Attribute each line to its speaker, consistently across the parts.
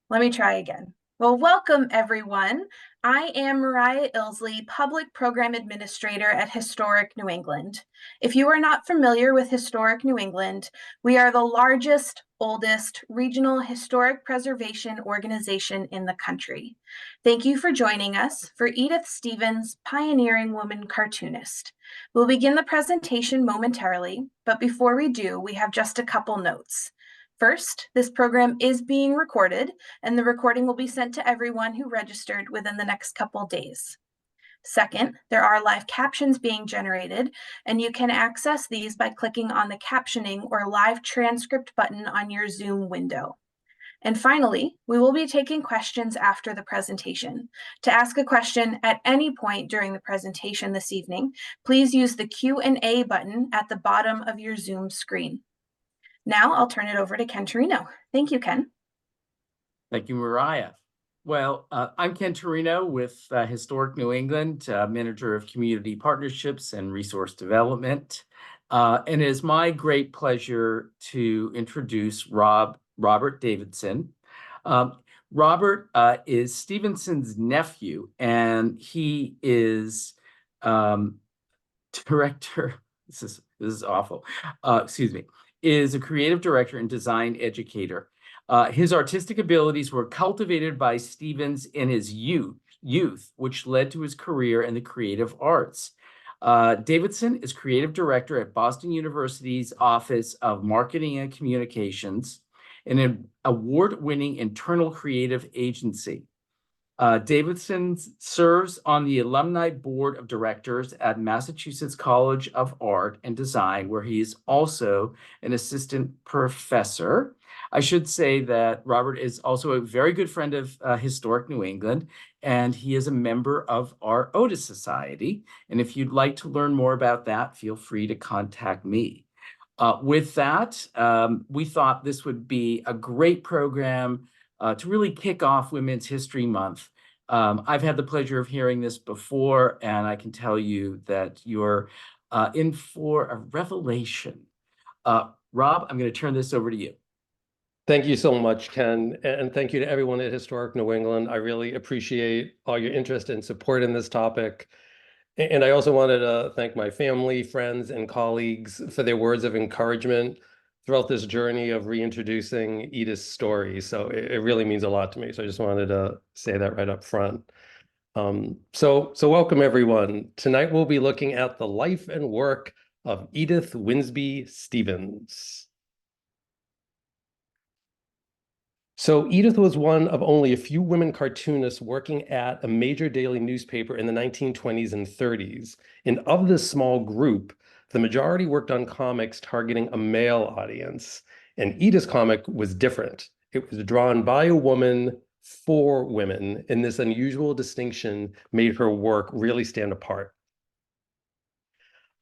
Speaker 1: Let me try again. Well, welcome everyone. I am Mariah Ilsley, Public Program Administrator at Historic New England. If you are not familiar with Historic New England, we are the largest, oldest regional historic preservation organization in the country. Thank you for joining us for Edith Stevens, Pioneering Woman Cartoonist. We'll begin the presentation momentarily, but before we do, we have just a couple notes. First, this program is being recorded, and the recording will be sent to everyone who registered within the next couple days. Second, there are live captions being generated, and you can access these by clicking on the captioning or live transcript button on your Zoom window. And finally, we will be taking questions after the presentation. To ask a question at any point during the presentation this evening, please use the Q&A button at the bottom of your Zoom screen. Now I'll turn it over to Ken Torino. Thank you, Ken.
Speaker 2: Thank you, Mariah. Well, I'm Ken Torino with Historic New England, Manager of Community Partnerships and Resource Development. And it is my great pleasure to introduce Robert Davison. Robert is Stevenson's nephew, and he is director, this is awful, is a creative director and design educator. His artistic abilities were cultivated by Stevens in his youth, which led to his career in the creative arts. Davison is creative director at Boston University's Office of Marketing and Communications, an award-winning internal creative agency. Davison serves on the Alumni Board of Directors at Massachusetts College of Art and Design, where he is also an assistant professor. I should say that Robert is also a very good friend of Historic New England, and he is a member of our Otis Society. And if you'd like to learn more about that, feel free to contact me. With that, we thought this would be a great program to really kick off Women's History Month. I've had the pleasure of hearing this before, and I can tell you that you're in for a revelation. Rob, I'm going to turn this over to you.
Speaker 3: Thank you so much, Ken, and thank you to everyone at Historic New England. I really appreciate all your interest and support in this topic. And I also wanted to thank my family, friends, and colleagues for their words of encouragement throughout this journey of reintroducing Edith's story. So it really means a lot to me. So I just wanted to say that right up front. So welcome, everyone. Tonight, we'll be looking at the life and work of Edith Winsby Stevens. So Edith was one of only a few women cartoonists working at a major daily newspaper in the 1920s and 30s. And of this small group, the majority worked on comics targeting a male audience. And Edith's comic was different. It was drawn by a woman for women, and this unusual distinction made her work really stand apart.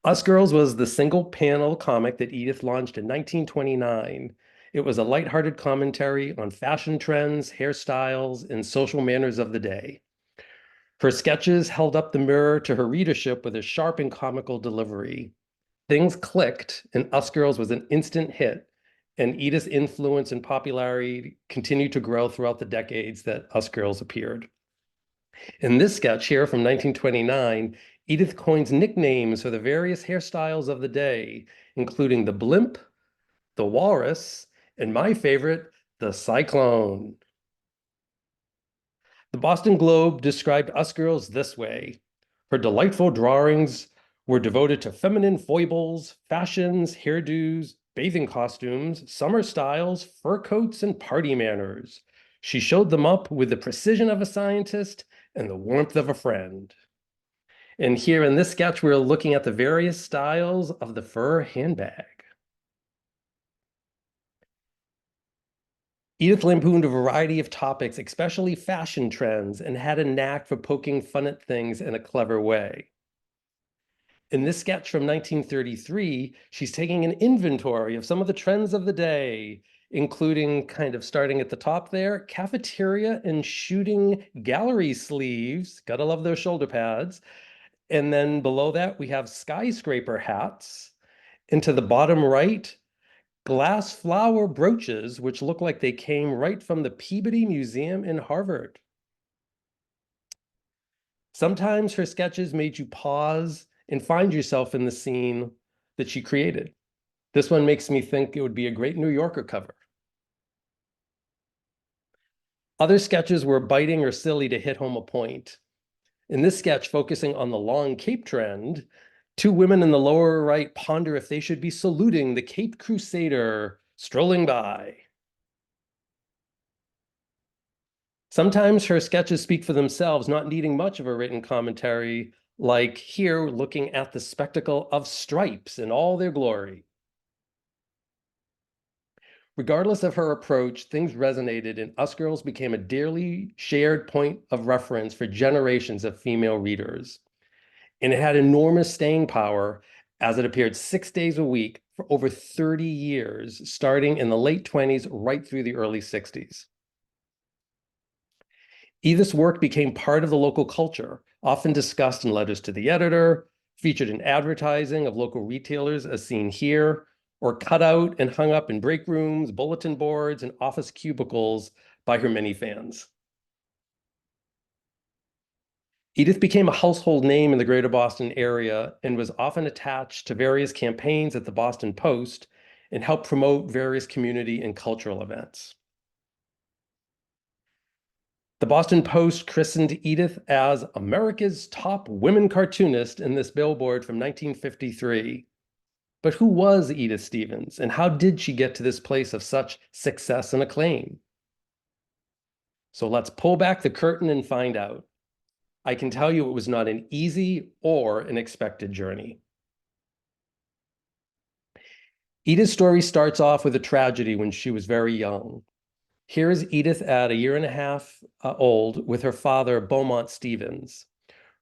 Speaker 3: Us Girls was the single panel comic that Edith launched in 1929. It was a lighthearted commentary on fashion trends, hairstyles, and social manners of the day. Her sketches held up the mirror to her readership with a sharp and comical delivery. Things clicked, and Us Girls was an instant hit, and Edith's influence and popularity continued to grow throughout the decades that Us Girls appeared. In this sketch here from 1929, Edith coins nicknames for the various hairstyles of the day, including the blimp, the walrus, and my favorite, the cyclone. The Boston Globe described Us Girls this way: her delightful drawings were devoted to feminine foibles, fashions, hairdos, bathing costumes, summer styles, fur coats, and party manners. She showed them up with the precision of a scientist and the warmth of a friend. And here in this sketch, we're looking at the various styles of the fur handbag. Edith lampooned a variety of topics, especially fashion trends, and had a knack for poking fun at things in a clever way. In this sketch from 1933, she's taking an inventory of some of the trends of the day, including, kind of starting at the top there, cafeteria and shooting gallery sleeves. Gotta love those shoulder pads. And then below that, we have skyscraper hats. And to the bottom right, glass flower brooches, which look like they came right from the Peabody Museum in Harvard. Sometimes her sketches made you pause and find yourself in the scene that she created. This one makes me think it would be a great New Yorker cover. Other sketches were biting or silly to hit home a point. In this sketch, focusing on the long cape trend, two women in the lower right ponder if they should be saluting the Caped Crusader strolling by. Sometimes her sketches speak for themselves, not needing much of a written commentary, like here, looking at the spectacle of stripes in all their glory. Regardless of her approach, things resonated, and Us Girls became a dearly shared point of reference for generations of female readers. And it had enormous staying power as it appeared 6 days a week for over 30 years, starting in the late 20s right through the early 60s. Edith's work became part of the local culture, often discussed in letters to the editor, featured in advertising of local retailers as seen here, or cut out and hung up in break rooms, bulletin boards, and office cubicles by her many fans. Edith became a household name in the greater Boston area and was often attached to various campaigns at the Boston Post and helped promote various community and cultural events. The Boston Post christened Edith as America's top women cartoonist in this billboard from 1953. But who was Edith Stevens, and how did she get to this place of such success and acclaim? So let's pull back the curtain and find out. I can tell you it was not an easy or an expected journey. Edith's story starts off with a tragedy when she was very young. Here is Edith at 1.5 years old with her father, Beaumont Stevens.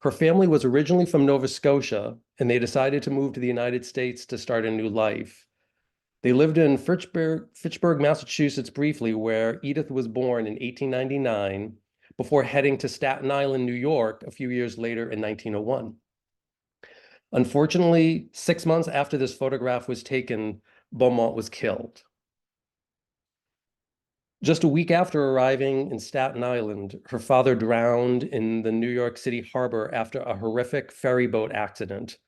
Speaker 3: Her family was originally from Nova Scotia, and they decided to move to the United States to start a new life. They lived in Fitchburg, Massachusetts briefly, where Edith was born in 1899, before heading to Staten Island, New York, a few years later in 1901. Unfortunately, 6 months after this photograph was taken, Beaumont was killed. Just a week after arriving in Staten Island, her father drowned in the New York City harbor after a horrific ferry boat accident.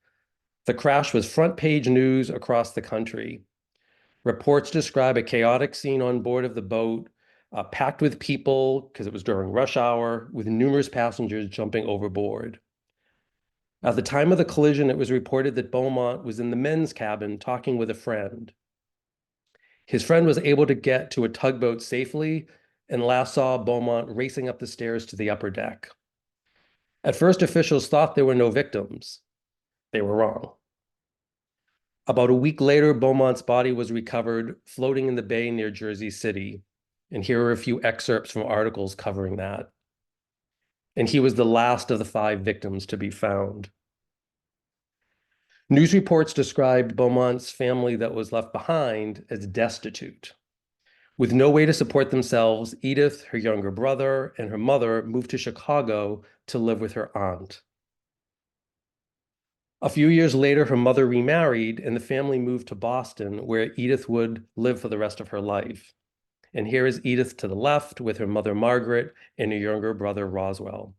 Speaker 3: The crash was front page news across the country. Reports describe a chaotic scene on board of the boat, packed with people because it was during rush hour, with numerous passengers jumping overboard. At the time of the collision, it was reported that Beaumont was in the men's cabin talking with a friend. His friend was able to get to a tugboat safely and last saw Beaumont racing up the stairs to the upper deck. At first, officials thought there were no victims. They were wrong. About a week later, Beaumont's body was recovered floating in the bay near Jersey City. And here are a few excerpts from articles covering that. And he was the last of the 5 victims to be found. News reports described Beaumont's family that was left behind as destitute. With no way to support themselves, Edith, her younger brother, and her mother moved to Chicago to live with her aunt. A few years later, her mother remarried, and the family moved to Boston, where Edith would live for the rest of her life. And here is Edith to the left with her mother, Margaret, and her younger brother, Roswell.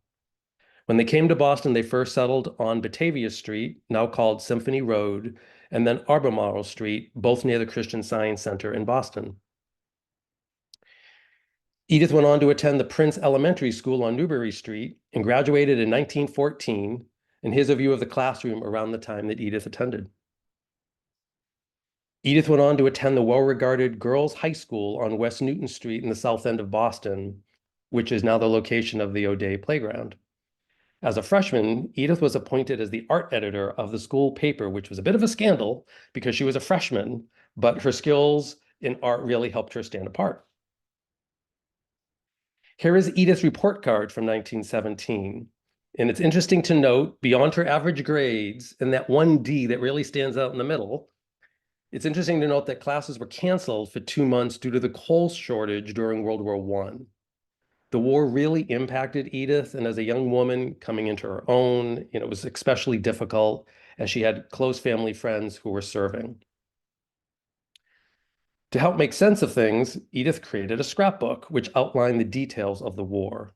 Speaker 3: When they came to Boston, they first settled on Batavia Street, now called Symphony Road, and then Albemarle Street, both near the Christian Science Center in Boston. Edith went on to attend the Prince Elementary School on Newbury Street and graduated in 1914. And here's a view of the classroom around the time that Edith attended. Edith went on to attend the well-regarded Girls High School on West Newton Street in the south end of Boston, which is now the location of the O'Day Playground. As a freshman, Edith was appointed as the art editor of the school paper, which was a bit of a scandal because she was a freshman, but her skills in art really helped her stand apart. Here is Edith's report card from 1917. And it's interesting to note, beyond her average grades, and that one D that really stands out in the middle, it's interesting to note that classes were canceled for 2 months due to the coal shortage during World War I. The war really impacted Edith, and as a young woman coming into her own, it was especially difficult as she had close family friends who were serving. To help make sense of things, Edith created a scrapbook which outlined the details of the war.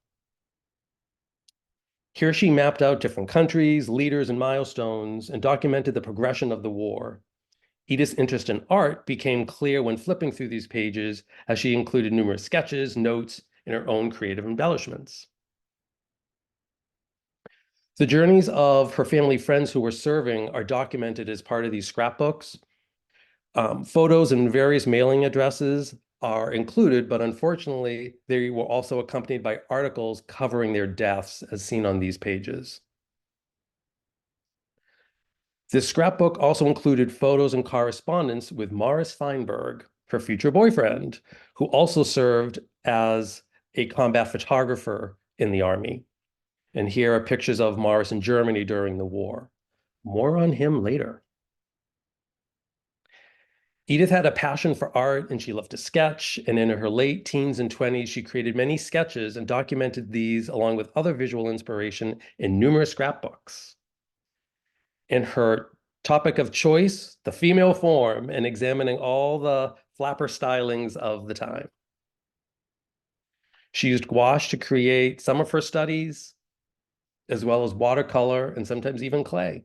Speaker 3: Here she mapped out different countries, leaders, and milestones, and documented the progression of the war. Edith's interest in art became clear when flipping through these pages, as she included numerous sketches, notes, and her own creative embellishments. The journeys of her family friends who were serving are documented as part of these scrapbooks. Photos and various mailing addresses are included, but unfortunately, they were also accompanied by articles covering their deaths, as seen on these pages. This scrapbook also included photos and correspondence with Morris Feinberg, her future boyfriend, who also served as a combat photographer in the Army. And here are pictures of Morris in Germany during the war. More on him later. Edith had a passion for art and she loved to sketch. And in her late teens and 20s, she created many sketches and documented these along with other visual inspiration in numerous scrapbooks. In her topic of choice, the female form, and examining all the flapper stylings of the time. She used gouache to create some of her studies, as well as watercolor and sometimes even clay.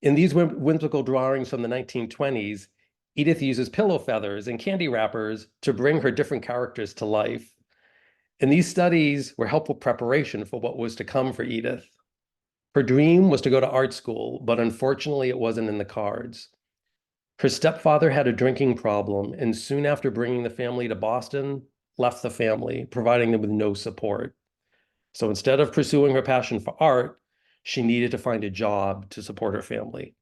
Speaker 3: In these whimsical drawings from the 1920s, Edith uses pillow feathers and candy wrappers to bring her different characters to life. And these studies were helpful preparation for what was to come for Edith. Her dream was to go to art school, but unfortunately it wasn't in the cards. Her stepfather had a drinking problem, and soon after bringing the family to Boston, left the family, providing them with no support. So instead of pursuing her passion for art, she needed to find a job to support her family.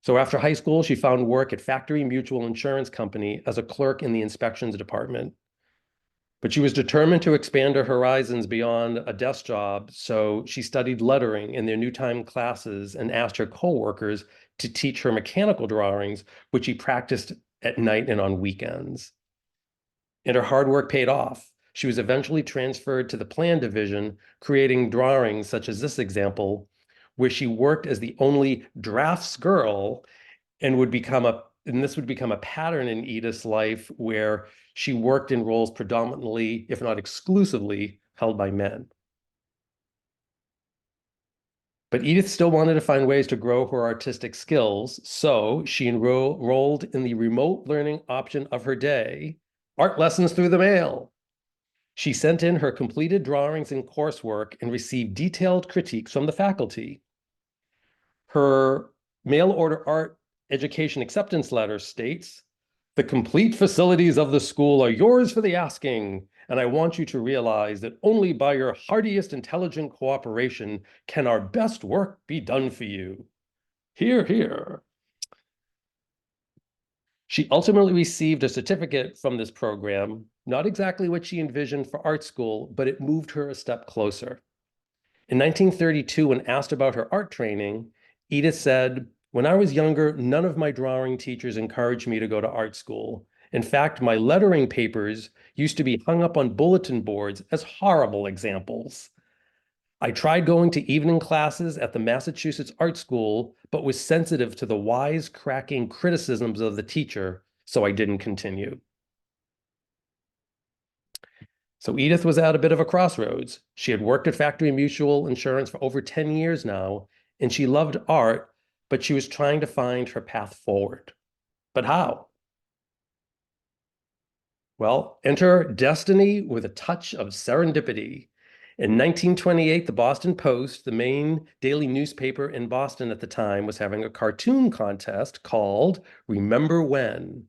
Speaker 3: So after high school, she found work at Factory Mutual Insurance Company as a clerk in the inspections department. But she was determined to expand her horizons beyond a desk job, so she studied lettering in their new time classes and asked her coworkers to teach her mechanical drawings, which she practiced at night and on weekends. And her hard work paid off. She was eventually transferred to the plan division, creating drawings such as this example, where she worked as the only drafts girl and this would become a pattern in Edith's life where she worked in roles predominantly, if not exclusively, held by men. But Edith still wanted to find ways to grow her artistic skills, so she enrolled in the remote learning option of her day, art lessons through the mail. She sent in her completed drawings and coursework and received detailed critiques from the faculty. Her mail order art education acceptance letter states, "The complete facilities of the school are yours for the asking, and I want you to realize that only by your heartiest intelligent cooperation can our best work be done for you." Hear, hear. She ultimately received a certificate from this program, not exactly what she envisioned for art school, but it moved her a step closer. In 1932, when asked about her art training, Edith said, "When I was younger, none of my drawing teachers encouraged me to go to art school. In fact, my lettering papers used to be hung up on bulletin boards as horrible examples. I tried going to evening classes at the Massachusetts Art School, but was sensitive to the wise-cracking criticisms of the teacher, so I didn't continue." So Edith was at a bit of a crossroads. She had worked at Factory Mutual Insurance for over 10 years now, and she loved art, but she was trying to find her path forward. But how? Well, enter destiny with a touch of serendipity. In 1928, the Boston Post, the main daily newspaper in Boston at the time, was having a cartoon contest called Remember When.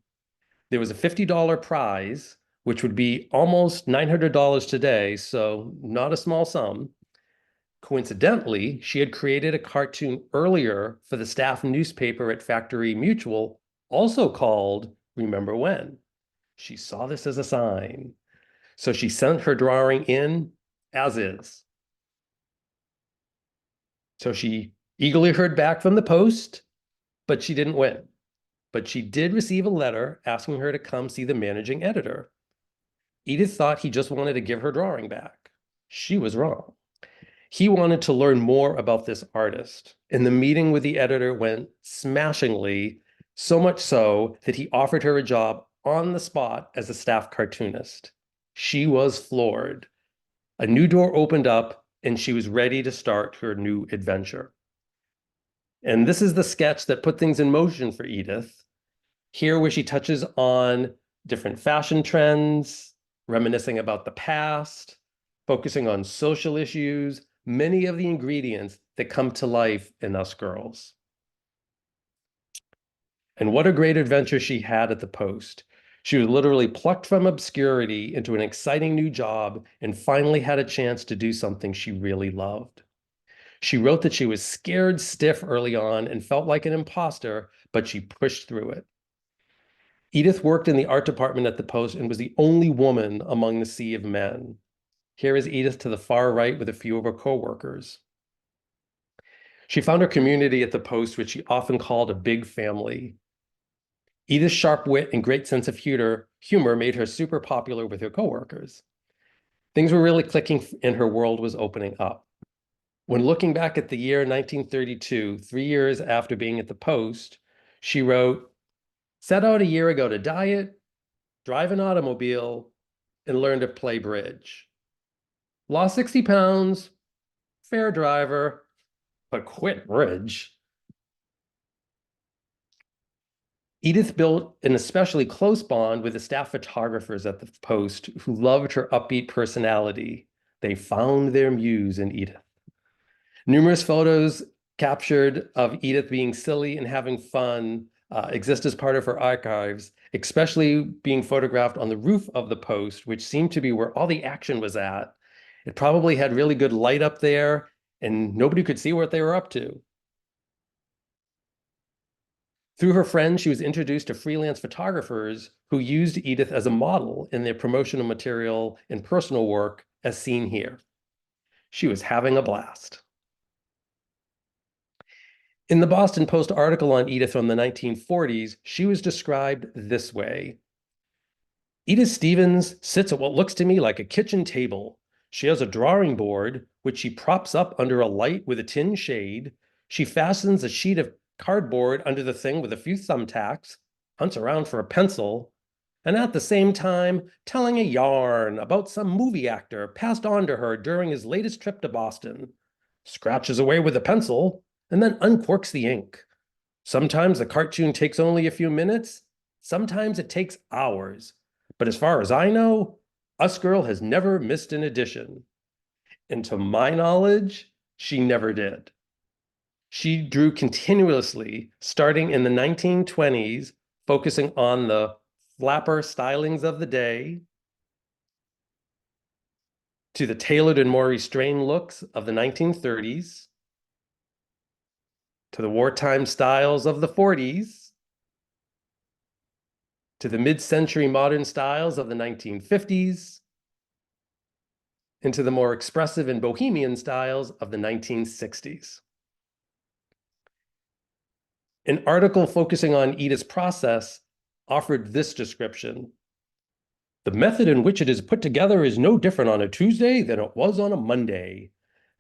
Speaker 3: There was a $50 prize, which would be almost $900 today, so not a small sum. Coincidentally, she had created a cartoon earlier for the staff newspaper at Factory Mutual, also called Remember When. She saw this as a sign. So she sent her drawing in as is. So she eagerly heard back from the Post, but she didn't win. But she did receive a letter asking her to come see the managing editor. Edith thought he just wanted to give her drawing back. She was wrong. He wanted to learn more about this artist, and the meeting with the editor went smashingly, so much so that he offered her a job on the spot as a staff cartoonist. She was floored. A new door opened up, and she was ready to start her new adventure. And this is the sketch that put things in motion for Edith. Here, where she touches on different fashion trends, reminiscing about the past, focusing on social issues, many of the ingredients that come to life in Us Girls. And what a great adventure she had at the Post. She was literally plucked from obscurity into an exciting new job and finally had a chance to do something she really loved. She wrote that she was scared stiff early on and felt like an imposter, but she pushed through it. Edith worked in the art department at the Post and was the only woman among the sea of men. Here is Edith to the far right with a few of her co-workers. She found her community at the Post, which she often called a big family. Edith's sharp wit and great sense of humor made her super popular with her coworkers. Things were really clicking and her world was opening up. When looking back at the year 1932, 3 years after being at the Post, she wrote, "Set out a year ago to diet, drive an automobile, and learn to play bridge. Lost 60 pounds, fair driver, but quit bridge." Edith built an especially close bond with the staff photographers at the Post who loved her upbeat personality. They found their muse in Edith. Numerous photos captured of Edith being silly and having fun exist as part of her archives, especially being photographed on the roof of the Post, which seemed to be where all the action was at. It probably had really good light up there, and nobody could see what they were up to. Through her friends, she was introduced to freelance photographers who used Edith as a model in their promotional material and personal work, as seen here. She was having a blast. In the Boston Post article on Edith from the 1940s, she was described this way. "Edith Stevens sits at what looks to me like a kitchen table. She has a drawing board, which she props up under a light with a tin shade. She fastens a sheet of cardboard under the thing with a few thumbtacks, hunts around for a pencil, and at the same time telling a yarn about some movie actor passed on to her during his latest trip to Boston, scratches away with a pencil, and then uncorks the ink. Sometimes the cartoon takes only a few minutes, sometimes it takes hours. But as far as I know, Us Girl has never missed an edition. And to my knowledge, she never did. She drew continuously, starting in the 1920s, focusing on the flapper stylings of the day, to the tailored and more restrained looks of the 1930s, to the wartime styles of the 40s, to the mid-century modern styles of the 1950s, and to the more expressive and bohemian styles of the 1960s. An article focusing on Edith's process offered this description. "The method in which it is put together is no different on a Tuesday than it was on a Monday.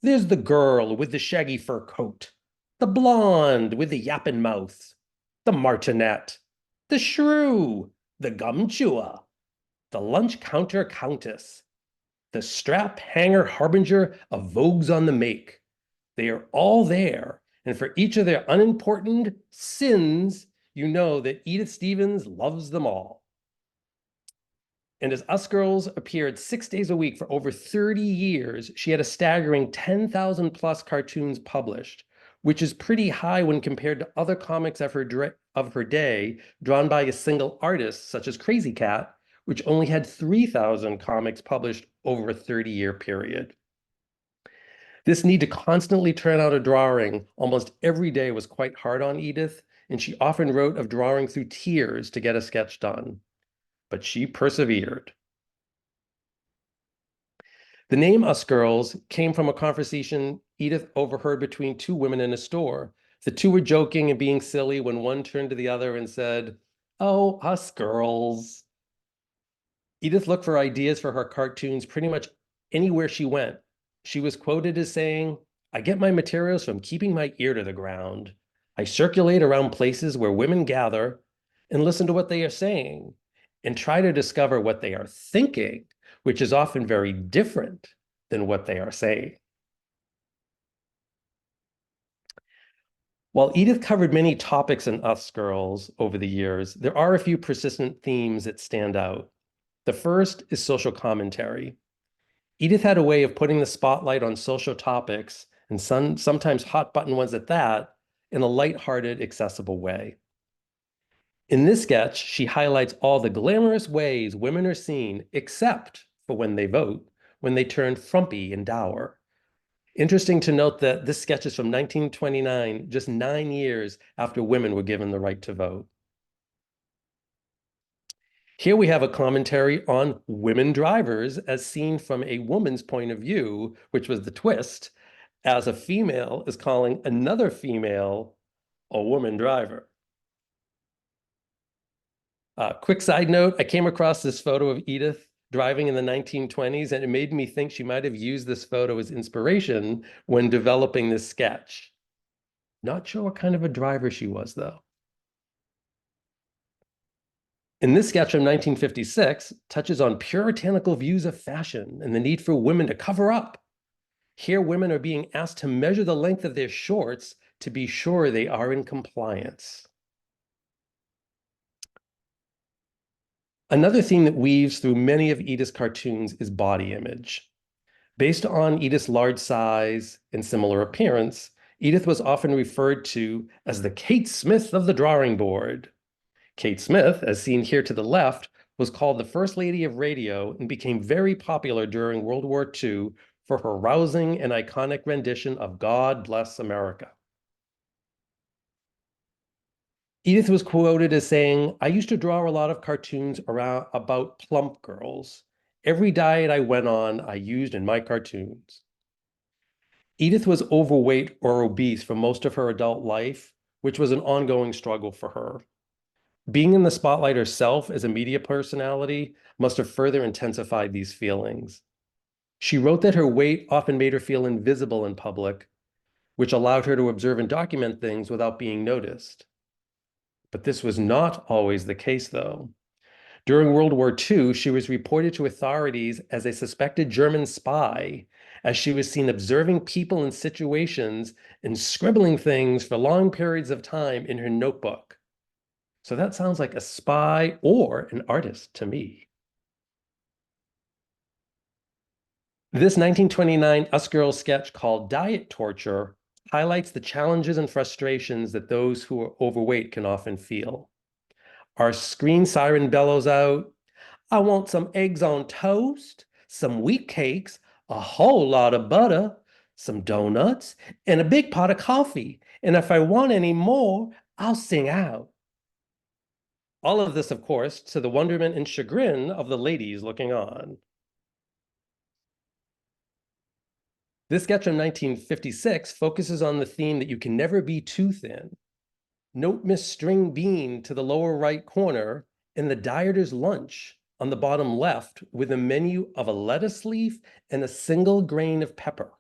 Speaker 3: There's the girl with the shaggy fur coat, the blonde with the yapping mouth, the martinet, the shrew, the gum chewer, the lunch counter countess, the strap hanger harbinger of vogues on the make. They are all there, and for each of their unimportant sins, you know that Edith Stevens loves them all." And as Us Girls appeared 6 days a week for over 30 years, she had a staggering 10,000 plus cartoons published, which is pretty high when compared to other comics of her day drawn by a single artist, such as Crazy Cat, which only had 3,000 comics published over a 30-year period. This need to constantly turn out a drawing almost every day was quite hard on Edith, and she often wrote of drawing through tears to get a sketch done. But she persevered. The name Us Girls came from a conversation Edith overheard between two women in a store. The two were joking and being silly when one turned to the other and said, "Oh, us girls." Edith looked for ideas for her cartoons pretty much anywhere she went. She was quoted as saying, "I get my materials from keeping my ear to the ground. I circulate around places where women gather and listen to what they are saying and try to discover what they are thinking, which is often very different than what they are saying. While Edith covered many topics in Us Girls over the years, there are a few persistent themes that stand out. The first is social commentary. Edith had a way of putting the spotlight on social topics, and sometimes hot button ones at that, in a lighthearted, accessible way. In this sketch, she highlights all the glamorous ways women are seen, except for when they vote, when they turn frumpy and dour. Interesting to note that this sketch is from 1929, just 9 years after women were given the right to vote. Here we have a commentary on women drivers as seen from a woman's point of view, which was the twist, as a female is calling another female a woman driver. Quick side note, I came across this photo of Edith driving in the 1920s, and it made me think she might have used this photo as inspiration when developing this sketch. Not sure what kind of a driver she was, though. In this sketch from 1956, touches on puritanical views of fashion and the need for women to cover up. Here, women are being asked to measure the length of their shorts to be sure they are in compliance. Another theme that weaves through many of Edith's cartoons is body image. Based on Edith's large size and similar appearance, Edith was often referred to as the Kate Smith of the drawing board. Kate Smith, as seen here to the left, was called the First Lady of Radio and became very popular during World War II for her rousing and iconic rendition of God Bless America. Edith was quoted as saying, "I used to draw a lot of cartoons about plump girls. Every diet I went on, I used in my cartoons." Edith was overweight or obese for most of her adult life, which was an ongoing struggle for her. Being in the spotlight herself as a media personality must have further intensified these feelings. She wrote that her weight often made her feel invisible in public, which allowed her to observe and document things without being noticed. But this was not always the case, though. During World War II, she was reported to authorities as a suspected German spy, as she was seen observing people and situations and scribbling things for long periods of time in her notebook. So that sounds like a spy or an artist to me. This 1929 Us Girls sketch called Diet Torture highlights the challenges and frustrations that those who are overweight can often feel. Our screen siren bellows out, "I want some eggs on toast, some wheat cakes, a whole lot of butter, some donuts, and a big pot of coffee. And if I want any more, I'll sing out." All of this, of course, to the wonderment and chagrin of the ladies looking on. This sketch from 1956 focuses on the theme that you can never be too thin. Note Miss String Bean to the lower right corner and the dieter's lunch on the bottom left with a menu of a lettuce leaf and a single grain of pepper.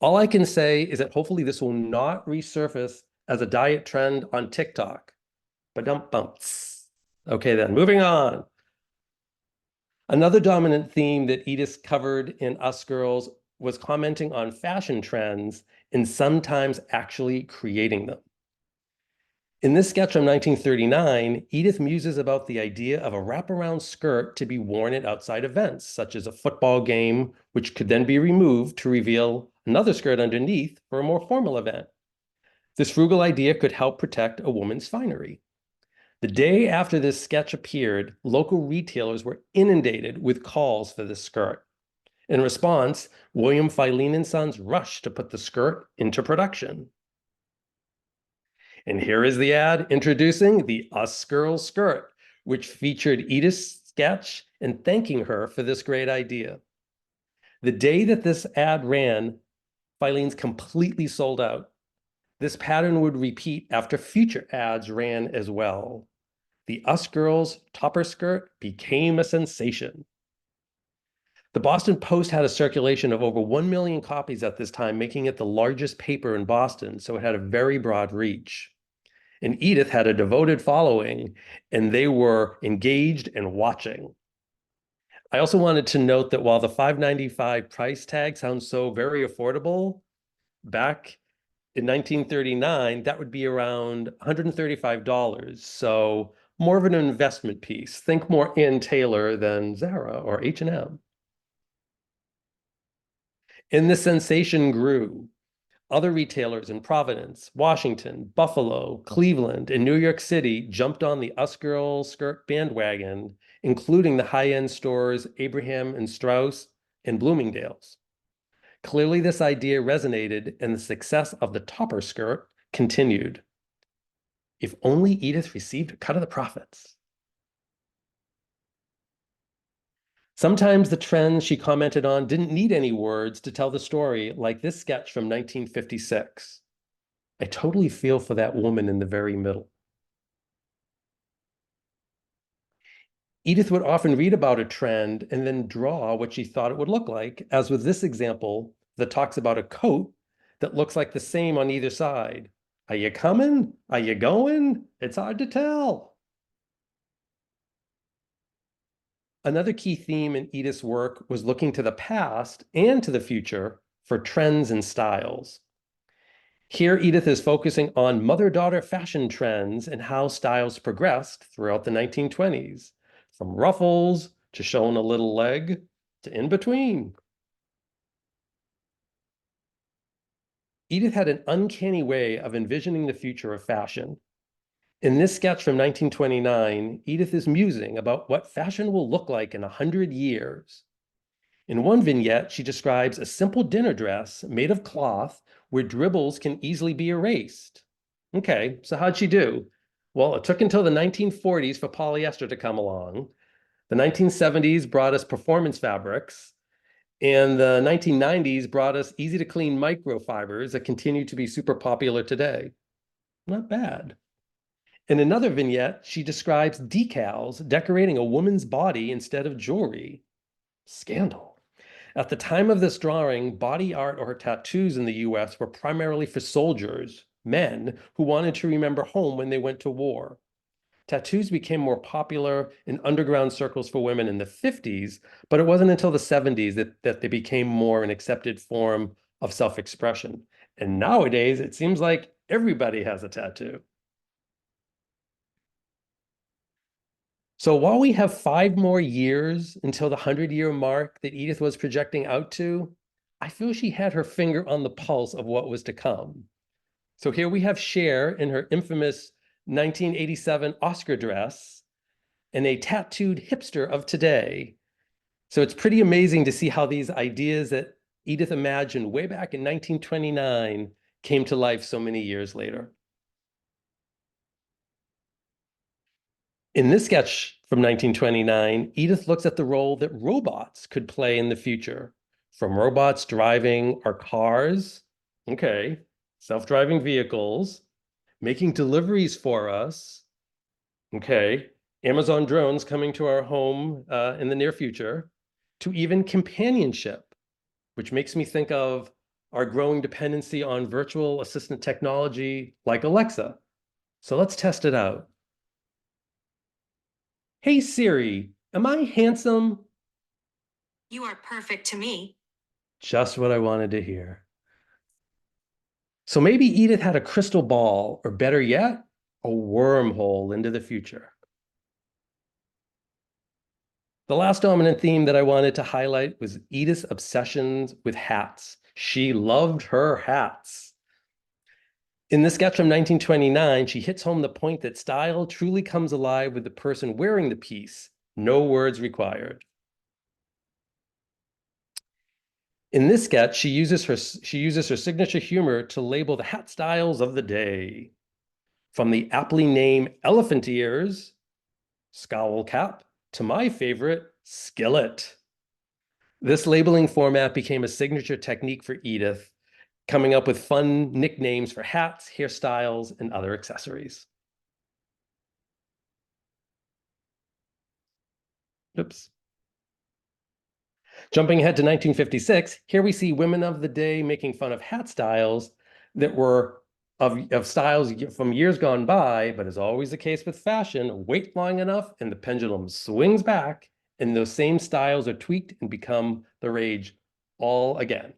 Speaker 3: All I can say is that hopefully this will not resurface as a diet trend on TikTok. Ba-dum-bumps. Okay then, moving on. Another dominant theme that Edith covered in Us Girls was commenting on fashion trends and sometimes actually creating them. In this sketch from 1939, Edith muses about the idea of a wraparound skirt to be worn at outside events, such as a football game, which could then be removed to reveal another skirt underneath for a more formal event. This frugal idea could help protect a woman's finery. The day after this sketch appeared, local retailers were inundated with calls for the skirt. In response, William Filene & Sons rushed to put the skirt into production. And here is the ad introducing the Us Girls skirt, which featured Edith's sketch and thanking her for this great idea. The day that this ad ran, Filene's completely sold out. This pattern would repeat after future ads ran as well. The Us Girls topper skirt became a sensation. The Boston Post had a circulation of over 1 million copies at this time, making it the largest paper in Boston, so it had a very broad reach. And Edith had a devoted following, and they were engaged and watching. I also wanted to note that while the $5.95 price tag sounds so very affordable, back in 1939, that would be around $135. So more of an investment piece. Think more Ann Taylor than Zara or H&M. And the sensation grew. Other retailers in Providence, Washington, Buffalo, Cleveland, and New York City jumped on the Us Girl skirt bandwagon, including the high-end stores Abraham and Straus and Bloomingdale's. Clearly, this idea resonated, and the success of the topper skirt continued. If only Edith received a cut of the profits. Sometimes the trends she commented on didn't need any words to tell the story, like this sketch from 1956. I totally feel for that woman in the very middle. Edith would often read about a trend and then draw what she thought it would look like, as with this example that talks about a coat that looks like the same on either side. Are you coming? Are you going? It's hard to tell. Another key theme in Edith's work was looking to the past and to the future for trends and styles. Here, Edith is focusing on mother-daughter fashion trends and how styles progressed throughout the 1920s, from ruffles to showing a little leg to in between. Edith had an uncanny way of envisioning the future of fashion. In this sketch from 1929, Edith is musing about what fashion will look like in 100 years. In one vignette, she describes a simple dinner dress made of cloth where dribbles can easily be erased. Okay, so how'd she do? Well, it took until the 1940s for polyester to come along. The 1970s brought us performance fabrics, and the 1990s brought us easy-to-clean microfibers that continue to be super popular today. Not bad. In another vignette, she describes decals decorating a woman's body instead of jewelry. Scandal. At the time of this drawing, body art or tattoos in the US were primarily for soldiers, men who wanted to remember home when they went to war. Tattoos became more popular in underground circles for women in the 50s, but it wasn't until the 70s that they became more an accepted form of self-expression. And nowadays, it seems like everybody has a tattoo. So while we have 5 more years until the 100-year mark that Edith was projecting out to, I feel she had her finger on the pulse of what was to come. So here we have Cher in her infamous 1987 Oscar dress and a tattooed hipster of today. So it's pretty amazing to see how these ideas that Edith imagined way back in 1929 came to life so many years later. In this sketch from 1929, Edith looks at the role that robots could play in the future, from robots driving our cars, okay, self-driving vehicles, making deliveries for us, okay, Amazon drones coming to our home in the near future, to even companionship, which makes me think of our growing dependency on virtual assistant technology like Alexa. So let's test it out. Hey Siri, am I handsome?
Speaker 4: You are perfect to me.
Speaker 3: Just what I wanted to hear. So maybe Edith had a crystal ball, or better yet, a wormhole into the future. The last dominant theme that I wanted to highlight was Edith's obsessions with hats. She loved her hats. In the sketch from 1929, she hits home the point that style truly comes alive with the person wearing the piece. No words required. In this sketch, she uses her signature humor to label the hat styles of the day. From the aptly named elephant ears, scowl cap, to my favorite, skillet. This labeling format became a signature technique for Edith, coming up with fun nicknames for hats, hairstyles, and other accessories. Oops. Jumping ahead to 1956, here we see women of the day making fun of hat styles that were of styles from years gone by, but as always the case with fashion, wait long enough and the pendulum swings back and those same styles are tweaked and become the rage all again.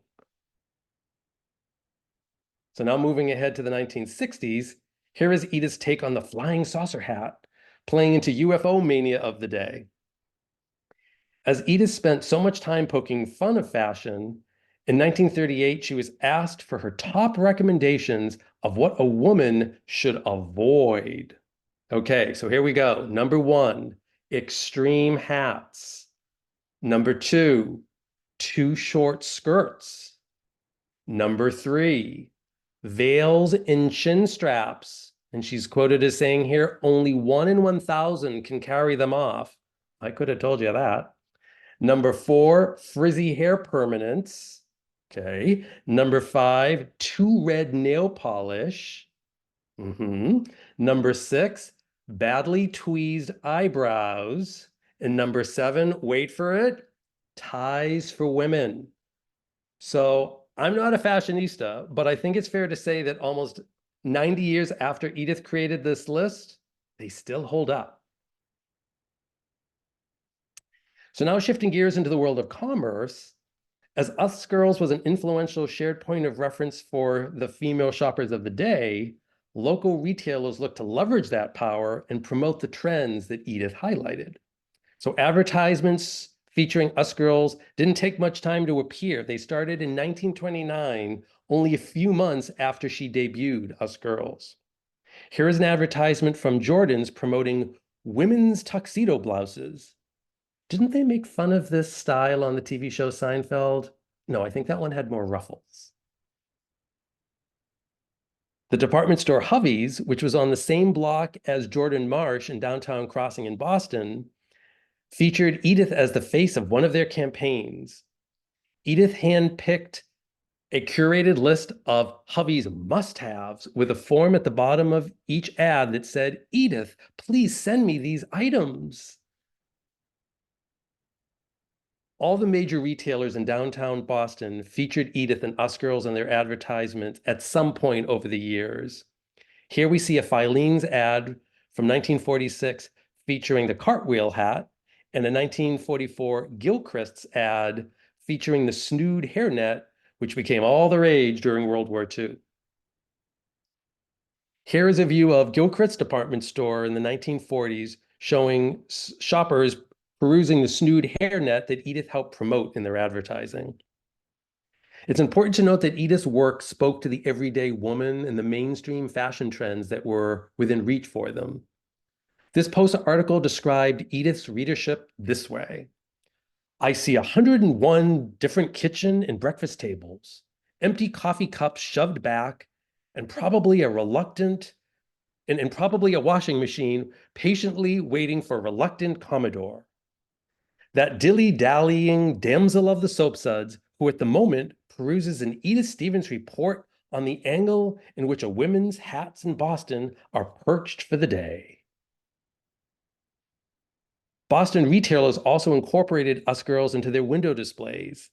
Speaker 3: So now moving ahead to the 1960s, here is Edith's take on the flying saucer hat, playing into UFO mania of the day. As Edith spent so much time poking fun of fashion, in 1938, she was asked for her top recommendations of what a woman should avoid. Okay, so here we go. Number 1, extreme hats. Number 2, too short skirts. Number 3, veils and chin straps. And she's quoted as saying here, only 1 in 1,000 can carry them off. I could have told you that. Number 4, frizzy hair permanents. Okay. Number 5, too red nail polish. Number 6, badly tweezed eyebrows. And number 7, wait for it, ties for women. So I'm not a fashionista, but I think it's fair to say that almost 90 years after Edith created this list, they still hold up. So now shifting gears into the world of commerce, as Us Girls was an influential shared point of reference for the female shoppers of the day, local retailers looked to leverage that power and promote the trends that Edith highlighted. So advertisements featuring Us Girls didn't take much time to appear. They started in 1929, only a few months after she debuted Us Girls. Here is an advertisement from Jordan's promoting women's tuxedo blouses. Didn't they make fun of this style on the TV show Seinfeld? No, I think that one had more ruffles. The department store Hovey's, which was on the same block as Jordan Marsh in Downtown Crossing in Boston, featured Edith as the face of one of their campaigns. Edith handpicked a curated list of Hovey's must-haves with a form at the bottom of each ad that said, Edith, please send me these items. All the major retailers in downtown Boston featured Edith and Us Girls in their advertisements at some point over the years. Here we see a Filene's ad from 1946 featuring the cartwheel hat and a 1944 Gilchrist's ad featuring the snood hairnet, which became all the rage during World War II. Here is a view of Gilchrist's department store in the 1940s showing shoppers perusing the snood hairnet that Edith helped promote in their advertising. It's important to note that Edith's work spoke to the everyday woman and the mainstream fashion trends that were within reach for them. This post article described Edith's readership this way. I see 101 different kitchen and breakfast tables, empty coffee cups shoved back, and probably a washing machine patiently waiting for a reluctant Commodore. That dilly-dallying damsel of the soapsuds, who at the moment peruses an Edith Stevens report on the angle in which a women's hats in Boston are perched for the day. Boston retailers also incorporated Us Girls into their window displays.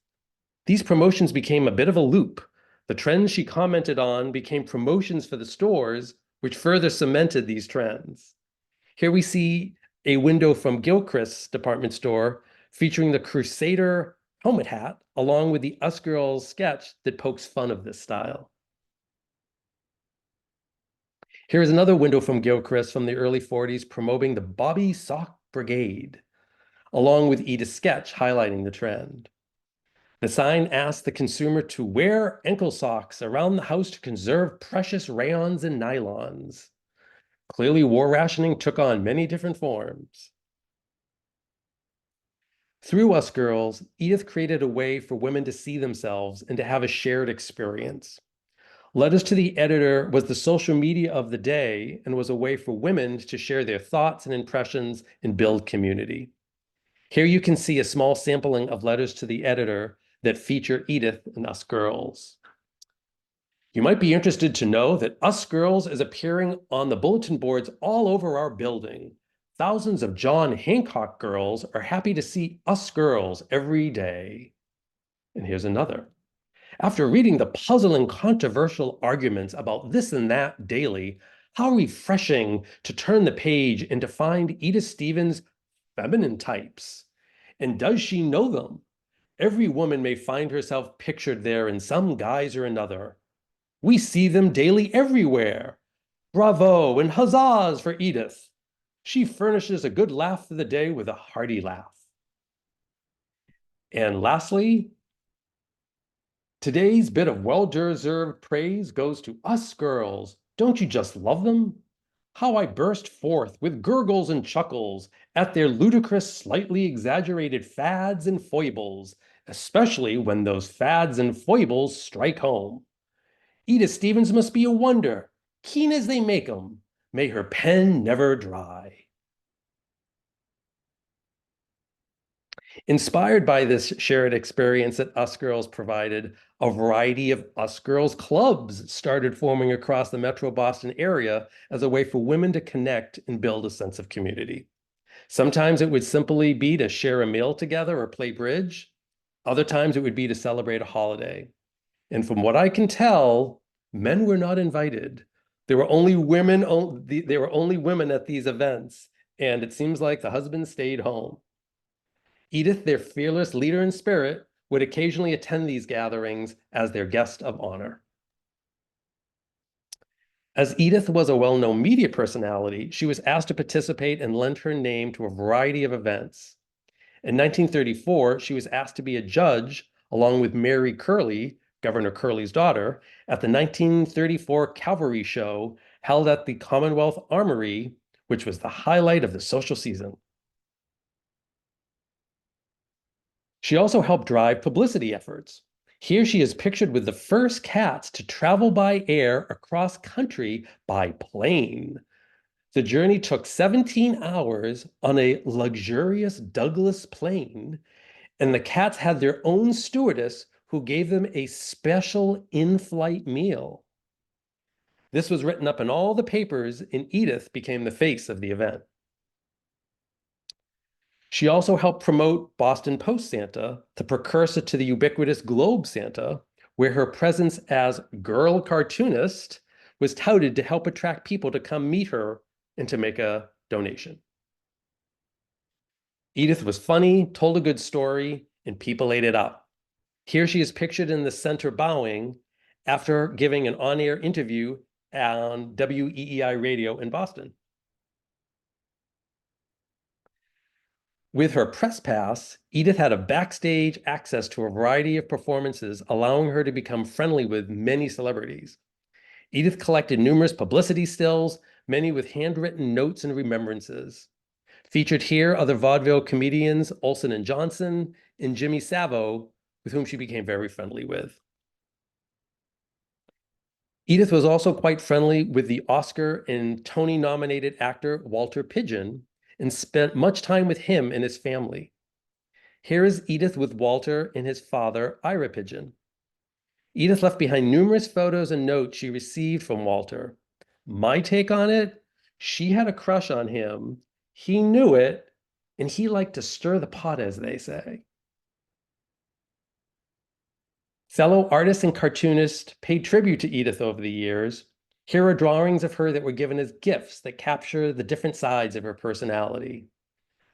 Speaker 3: These promotions became a bit of a loop. The trends she commented on became promotions for the stores, which further cemented these trends. Here we see a window from Gilchrist's department store featuring the Crusader helmet hat, along with the Us Girls sketch that pokes fun of this style. Here is another window from Gilchrist from the early 40s promoting the Bobby Sock Brigade, along with Edith's sketch highlighting the trend. The sign asked the consumer to wear ankle socks around the house to conserve precious rayons and nylons. Clearly, war rationing took on many different forms. Through Us Girls, Edith created a way for women to see themselves and to have a shared experience. Letters to the Editor was the social media of the day and was a way for women to share their thoughts and impressions and build community. Here you can see a small sampling of Letters to the Editor that feature Edith and Us Girls. You might be interested to know that Us Girls is appearing on the bulletin boards all over our building. Thousands of John Hancock girls are happy to see us girls every day. And here's another. After reading the puzzling, controversial arguments about this and that daily, how refreshing to turn the page and to find Edith Stevens' feminine types. And does she know them? Every woman may find herself pictured there in some guise or another. We see them daily everywhere. Bravo and huzzas for Edith. She furnishes a good laugh for the day with a hearty laugh. And lastly, today's bit of well-deserved praise goes to us girls. Don't you just love them? How I burst forth with gurgles and chuckles at their ludicrous, slightly exaggerated fads and foibles, especially when those fads and foibles strike home. Edith Stevens must be a wonder, keen as they make 'em. May her pen never dry. Inspired by this shared experience that Us Girls provided, a variety of Us Girls clubs started forming across the Metro Boston area as a way for women to connect and build a sense of community. Sometimes it would simply be to share a meal together or play bridge. Other times it would be to celebrate a holiday. And from what I can tell, men were not invited. There were only women at these events, and it seems like the husbands stayed home. Edith, their fearless leader in spirit, would occasionally attend these gatherings as their guest of honor. As Edith was a well-known media personality, she was asked to participate and lend her name to a variety of events. In 1934, she was asked to be a judge, along with Mary Curley, Governor Curley's daughter, at the 1934 Cavalry Show held at the Commonwealth Armory, which was the highlight of the social season. She also helped drive publicity efforts. Here she is pictured with the first cats to travel by air across country by plane. The journey took 17 hours on a luxurious Douglas plane, and the cats had their own stewardess who gave them a special in-flight meal. This was written up in all the papers, and Edith became the face of the event. She also helped promote Boston Post Santa, the precursor to the ubiquitous Globe Santa, where her presence as girl cartoonist was touted to help attract people to come meet her and to make a donation. Edith was funny, told a good story, and people ate it up. Here she is pictured in the center bowing after giving an on-air interview on WEEI radio in Boston. With her press pass, Edith had a backstage access to a variety of performances, allowing her to become friendly with many celebrities. Edith collected numerous publicity stills, many with handwritten notes and remembrances. Featured here are the vaudeville comedians Olson and Johnson and Jimmy Savo, with whom she became very friendly with. Edith was also quite friendly with the Oscar and Tony-nominated actor Walter Pidgeon, and spent much time with him and his family. Here is Edith with Walter and his father, Ira Pidgeon. Edith left behind numerous photos and notes she received from Walter. My take on it, she had a crush on him, he knew it, and he liked to stir the pot, as they say. Fellow artists and cartoonists paid tribute to Edith over the years. Here are drawings of her that were given as gifts that capture the different sides of her personality.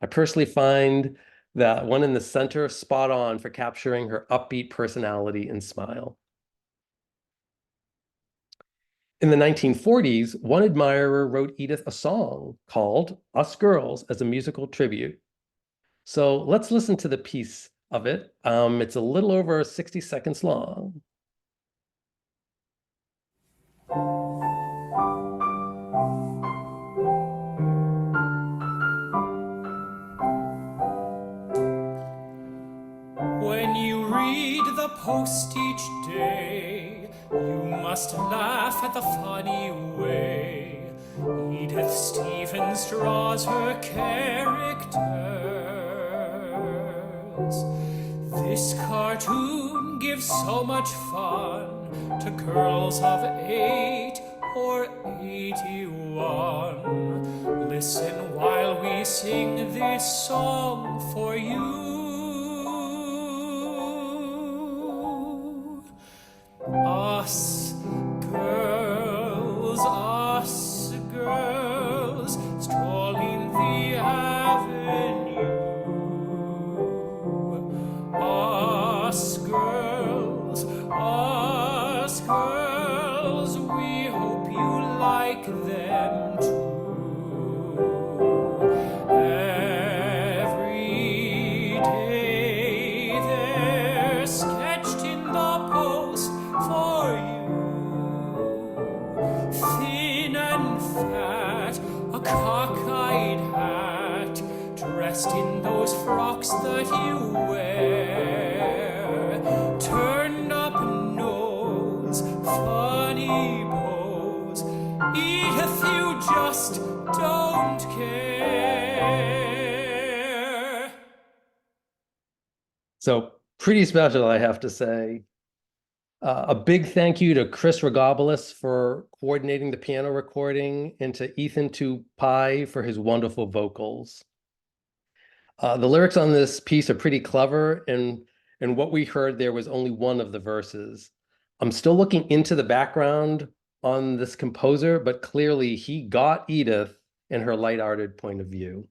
Speaker 3: I personally find that one in the center spot on for capturing her upbeat personality and smile. In the 1940s, one admirer wrote Edith a song called Us Girls as a musical tribute. So let's listen to the piece of it. It's a little over 60 seconds long.
Speaker 5: When you read the Post each day, you must laugh at the funny way Edith Stevens draws her characters. This cartoon gives so much fun to girls of 8 or 81. Listen while we sing this song for you. Us girls, strolling the avenue. Us girls, we hope you like them too. Every day they're sketched in the post for you. Thin and fat, a cockeyed hat, dressed in those frocks that you wear, turned up nose, funny pose. Edith, you just don't care.
Speaker 3: So pretty special, I have to say. A big thank you to Chris Regobolis for coordinating the piano recording and to Ethan Tupai for his wonderful vocals. The lyrics on this piece are pretty clever, and what we heard there was only one of the verses. I'm still looking into the background on this composer, but clearly he got Edith and her lighthearted point of view.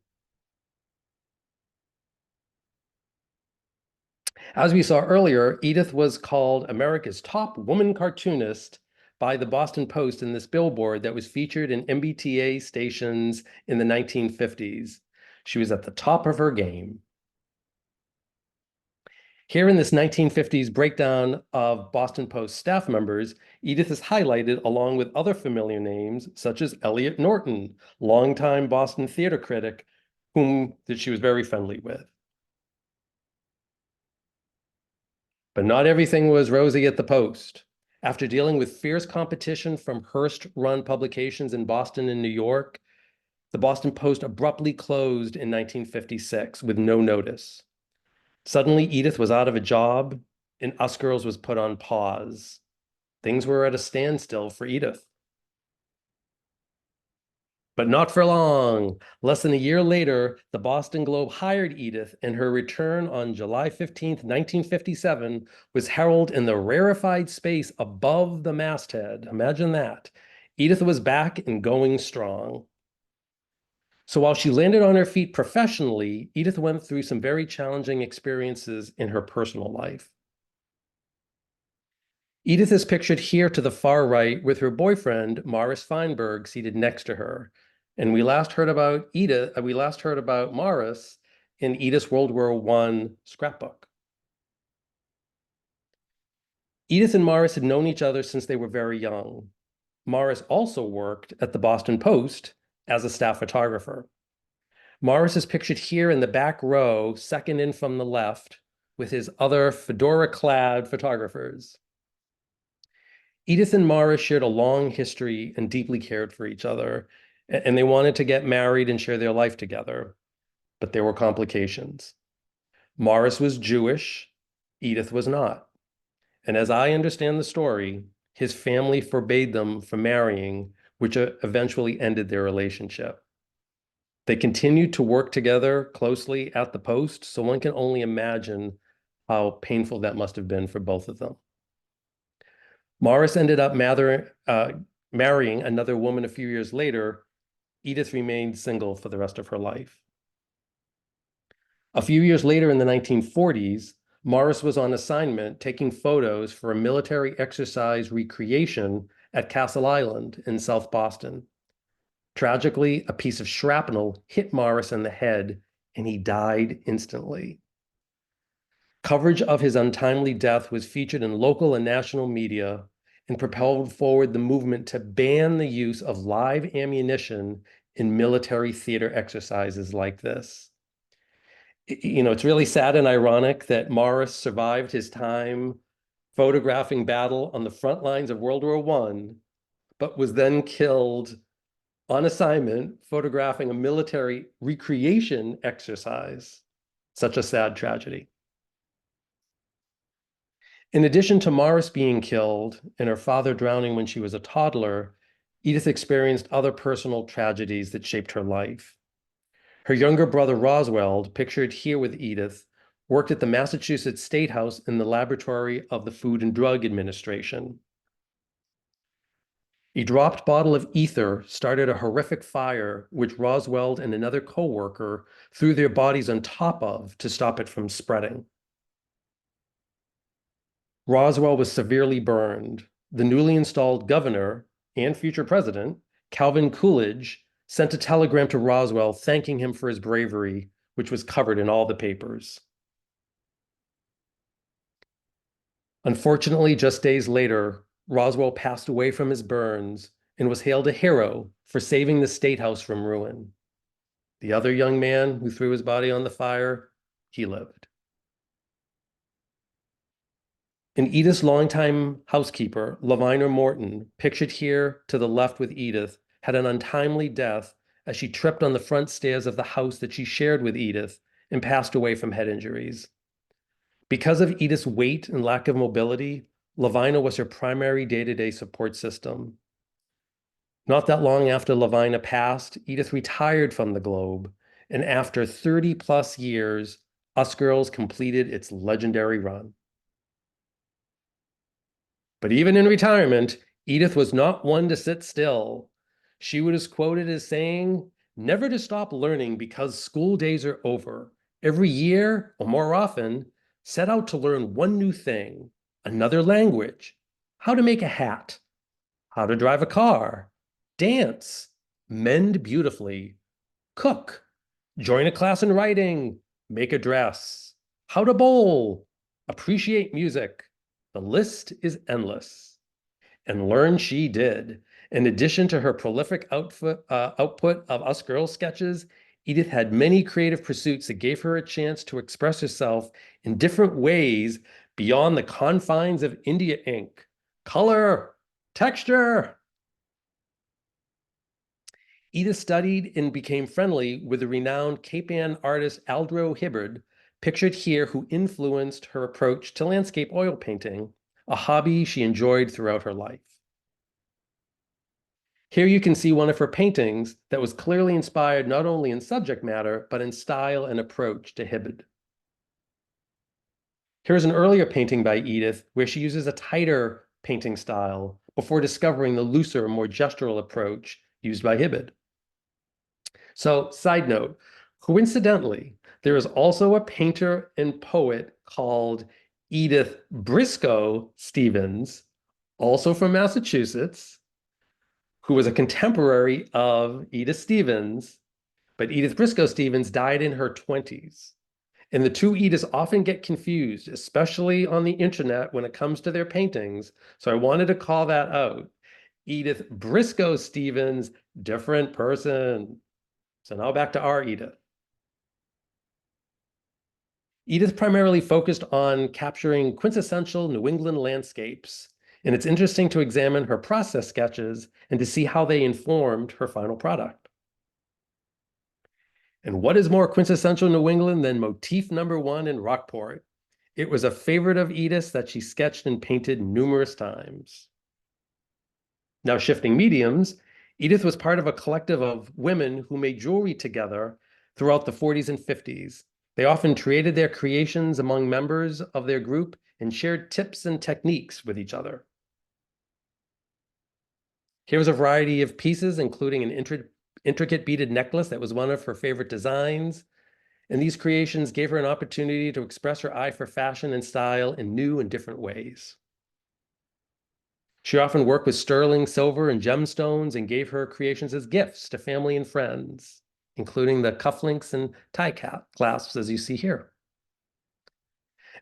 Speaker 3: As we saw earlier, Edith was called America's top woman cartoonist by the Boston Post in this billboard that was featured in MBTA stations in the 1950s. She was at the top of her game. Here in this 1950s breakdown of Boston Post staff members, Edith is highlighted along with other familiar names such as Elliot Norton, longtime Boston theater critic, whom she was very friendly with. But not everything was rosy at the Post. After dealing with fierce competition from Hearst-run publications in Boston and New York, the Boston Post abruptly closed in 1956 with no notice. Suddenly, Edith was out of a job, and Us Girls was put on pause. Things were at a standstill for Edith. But not for long. Less than a year later, the Boston Globe hired Edith, and her return on July 15th, 1957, was heralded in the rarefied space above the masthead. Imagine that. Edith was back and going strong. So while she landed on her feet professionally, Edith went through some very challenging experiences in her personal life. Edith is pictured here to the far right with her boyfriend, Morris Feinberg, seated next to her. And we last heard about Morris in Edith's World War I scrapbook. Edith and Morris had known each other since they were very young. Morris also worked at the Boston Post as a staff photographer. Morris is pictured here in the back row, second in from the left, with his other fedora-clad photographers. Edith and Morris shared a long history and deeply cared for each other, and they wanted to get married and share their life together, but there were complications. Morris was Jewish, Edith was not. And as I understand the story, his family forbade them from marrying, which eventually ended their relationship. They continued to work together closely at the Post, so one can only imagine how painful that must have been for both of them. Morris ended up marrying another woman a few years later. Edith remained single for the rest of her life. A few years later in the 1940s, Morris was on assignment taking photos for a military exercise recreation at Castle Island in South Boston. Tragically, a piece of shrapnel hit Morris in the head, and he died instantly. Coverage of his untimely death was featured in local and national media and propelled forward the movement to ban the use of live ammunition in military theater exercises like this. You know, it's really sad and ironic that Morris survived his time photographing battle on the front lines of World War I, but was then killed on assignment photographing a military recreation exercise. Such a sad tragedy. In addition to Morris being killed and her father drowning when she was a toddler, Edith experienced other personal tragedies that shaped her life. Her younger brother Roswell, pictured here with Edith, worked at the Massachusetts State House in the laboratory of the Food and Drug Administration. A dropped bottle of ether started a horrific fire, which Roswell and another co-worker threw their bodies on top of to stop it from spreading. Roswell was severely burned. The newly installed governor and future president, Calvin Coolidge, sent a telegram to Roswell thanking him for his bravery, which was covered in all the papers. Unfortunately, just days later, Roswell passed away from his burns and was hailed a hero for saving the State House from ruin. The other young man who threw his body on the fire, he lived. And Edith's longtime housekeeper, Lavina Morton, pictured here to the left with Edith, had an untimely death as she tripped on the front stairs of the house that she shared with Edith and passed away from head injuries. Because of Edith's weight and lack of mobility, Lavina was her primary day-to-day support system. Not that long after Lavina passed, Edith retired from the Globe, and after 30-plus years, Us Girls completed its legendary run. But even in retirement, Edith was not one to sit still. She was quoted as saying, "Never to stop learning because school days are over. Every year, or more often, set out to learn one new thing, another language, how to make a hat, how to drive a car, dance, mend beautifully, cook, join a class in writing, make a dress, how to bowl, appreciate music. The list is endless." And learn she did. In addition to her prolific output of Us Girls sketches, Edith had many creative pursuits that gave her a chance to express herself in different ways beyond the confines of India ink, color, texture. Edith studied and became friendly with the renowned Cape Ann artist Aldro Hibbard, pictured here, who influenced her approach to landscape oil painting, a hobby she enjoyed throughout her life. Here you can see one of her paintings that was clearly inspired not only in subject matter, but in style and approach to Hibbard. Here's an earlier painting by Edith where she uses a tighter painting style before discovering the looser, more gestural approach used by Hibbard. So, side note, coincidentally, there is also a painter and poet called Edith Briscoe Stevens, also from Massachusetts, who was a contemporary of Edith Stevens, but Edith Briscoe Stevens died in her 20s. And the two Ediths often get confused, especially on the internet when it comes to their paintings. So I wanted to call that out. Edith Briscoe Stevens, different person. So now back to our Edith. Edith primarily focused on capturing quintessential New England landscapes, and it's interesting to examine her process sketches and to see how they informed her final product. And what is more quintessential New England than motif number 1 in Rockport? It was a favorite of Edith's that she sketched and painted numerous times. Now, shifting mediums, Edith was part of a collective of women who made jewelry together throughout the 40s and 50s. They often traded their creations among members of their group and shared tips and techniques with each other. Here's a variety of pieces, including an intricate beaded necklace that was one of her favorite designs. And these creations gave her an opportunity to express her eye for fashion and style in new and different ways. She often worked with sterling silver and gemstones and gave her creations as gifts to family and friends, including the cufflinks and tie clasps, as you see here.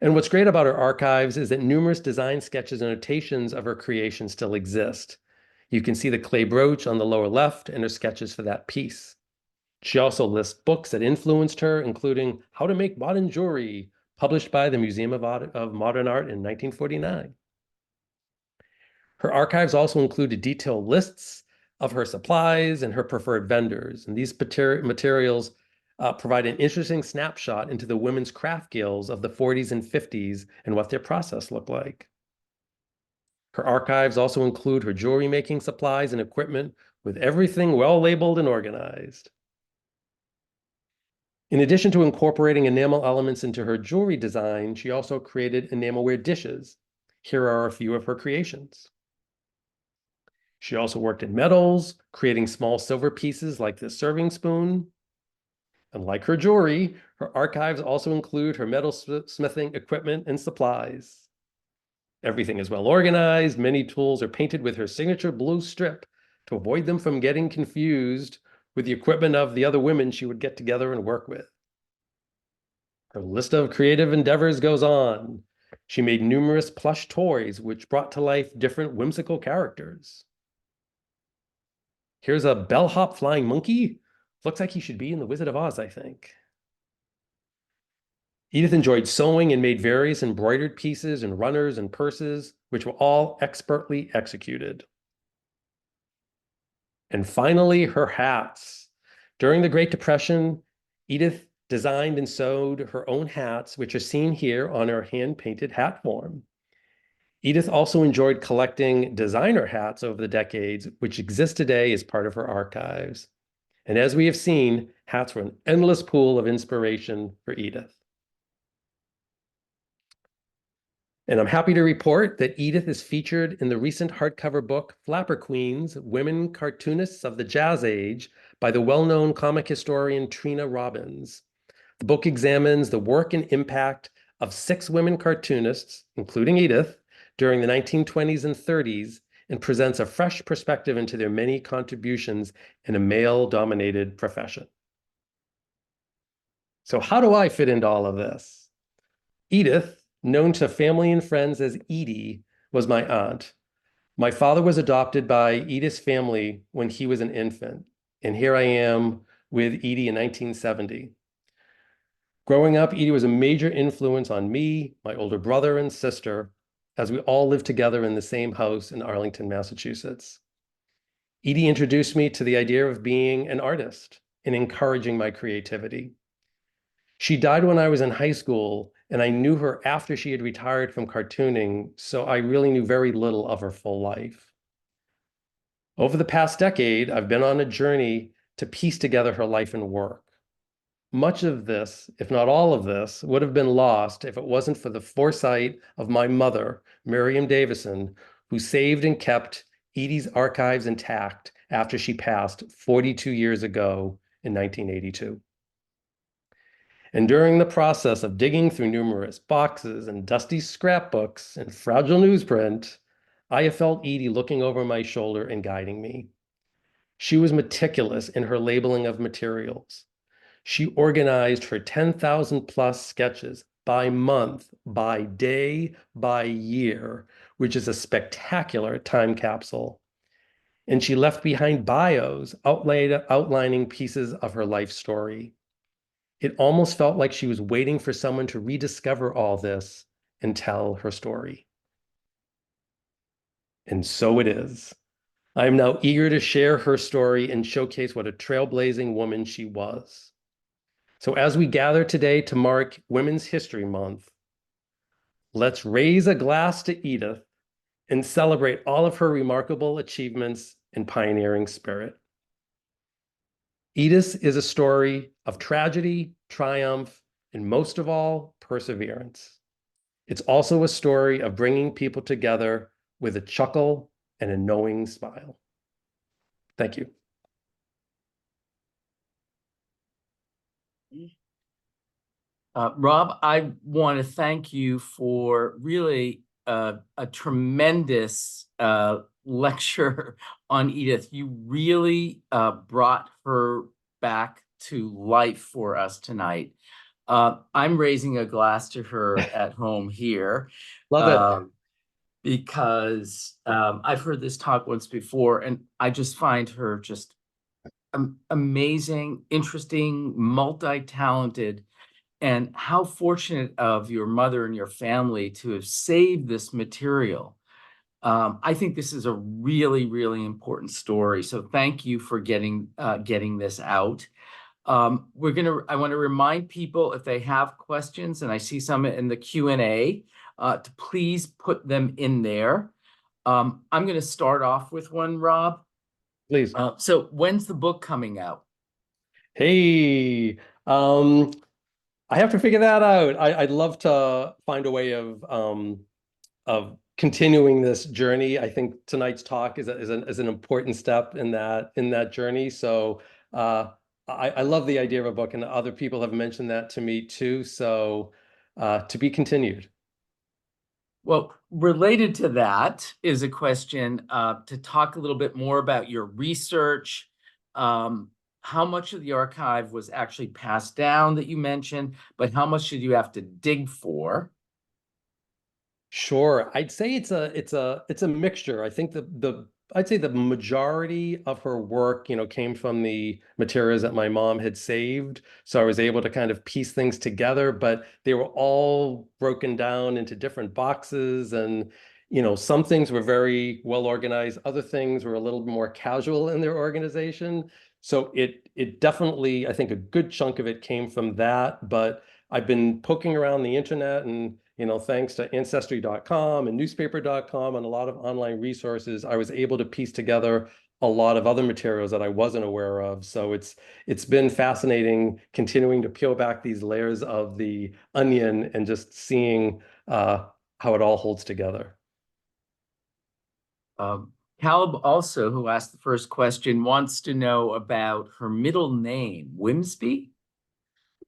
Speaker 3: And what's great about her archives is that numerous design sketches and notations of her creation still exist. You can see the clay brooch on the lower left and her sketches for that piece. She also lists books that influenced her, including How to Make Modern Jewelry, published by the Museum of Modern Art in 1949. Her archives also included detailed lists of her supplies and her preferred vendors. And these materials provide an interesting snapshot into the women's craft guilds of the 40s and 50s and what their process looked like. Her archives also include her jewelry making supplies and equipment, with everything well labeled and organized. In addition to incorporating enamel elements into her jewelry design, she also created enamelware dishes. Here are a few of her creations. She also worked in metals, creating small silver pieces like this serving spoon. And like her jewelry, her archives also include her metal smithing equipment and supplies. Everything is well organized. Many tools are painted with her signature blue strip to avoid them from getting confused with the equipment of the other women she would get together and work with. Her list of creative endeavors goes on. She made numerous plush toys which brought to life different whimsical characters. Here's a bellhop flying monkey. Looks like he should be in The Wizard of Oz, I think. Edith enjoyed sewing and made various embroidered pieces and runners and purses, which were all expertly executed. And finally, her hats. During the Great Depression, Edith designed and sewed her own hats, which are seen here on her hand-painted hat form. Edith also enjoyed collecting designer hats over the decades, which exist today as part of her archives. And as we have seen, hats were an endless pool of inspiration for Edith. And I'm happy to report that Edith is featured in the recent hardcover book, Flapper Queens, Women Cartoonists of the Jazz Age, by the well-known comic historian Trina Robbins. The book examines the work and impact of 6 women cartoonists, including Edith, during the 1920s and 30s, and presents a fresh perspective into their many contributions in a male-dominated profession. So how do I fit into all of this? Edith, known to family and friends as Edie, was my aunt. My father was adopted by Edith's family when he was an infant, and here I am with Edie in 1970. Growing up, Edie was a major influence on me, my older brother and sister, as we all lived together in the same house in Arlington, Massachusetts. Edie introduced me to the idea of being an artist and encouraging my creativity. She died when I was in high school, and I knew her after she had retired from cartooning, so I really knew very little of her full life. Over the past decade, I've been on a journey to piece together her life and work. Much of this, if not all of this, would have been lost if it wasn't for the foresight of my mother, Miriam Davison, who saved and kept Edie's archives intact after she passed 42 years ago in 1982. And during the process of digging through numerous boxes and dusty scrapbooks and fragile newsprint, I have felt Edie looking over my shoulder and guiding me. She was meticulous in her labeling of materials. She organized her 10,000 plus sketches by month, by day, by year, which is a spectacular time capsule. And she left behind bios outlining pieces of her life story. It almost felt like she was waiting for someone to rediscover all this and tell her story. And so it is. I am now eager to share her story and showcase what a trailblazing woman she was. So as we gather today to mark Women's History Month, let's raise a glass to Edith and celebrate all of her remarkable achievements and pioneering spirit. Edith is a story of tragedy, triumph, and most of all, perseverance. It's also a story of bringing people together with a chuckle and a knowing smile. Thank you.
Speaker 2: Rob, I want to thank you for really a tremendous lecture on Edith. You really brought her back to life for us tonight. I'm raising a glass to her at home here.
Speaker 3: Love it.
Speaker 2: Because I've heard this talk once before, and I just find her just amazing, interesting, multi-talented. And how fortunate of your mother and your family to have saved this material. I think this is a really, really important story. So thank you for getting this out. I want to remind people, if they have questions, and I see some in the Q&A, to please put them in there. I'm going to start off with one, Rob.
Speaker 3: Please.
Speaker 2: So when's the book coming out?
Speaker 3: Hey, I have to figure that out. I'd love to find a way of continuing this journey. I think tonight's talk is an important step in that journey. So I love the idea of a book, and other people have mentioned that to me too. So to be continued.
Speaker 2: Well, related to that is a question to talk a little bit more about your research. How much of the archive was actually passed down that you mentioned, but how much did you have to dig for?
Speaker 3: Sure. I'd say it's a mixture. I think I'd say the majority of her work, came from the materials that my mom had saved. So I was able to kind of piece things together, but they were all broken down into different boxes. And, some things were very well organized, other things were a little more casual in their organization. So it definitely, I think a good chunk of it came from that, but I've been poking around the internet and thanks to ancestry.com and newspaper.com and a lot of online resources, I was able to piece together a lot of other materials that I wasn't aware of. So it's been fascinating continuing to peel back these layers of the onion and just seeing how it all holds together.
Speaker 2: Caleb also, who asked the first question, wants to know about her middle name, Wimsby?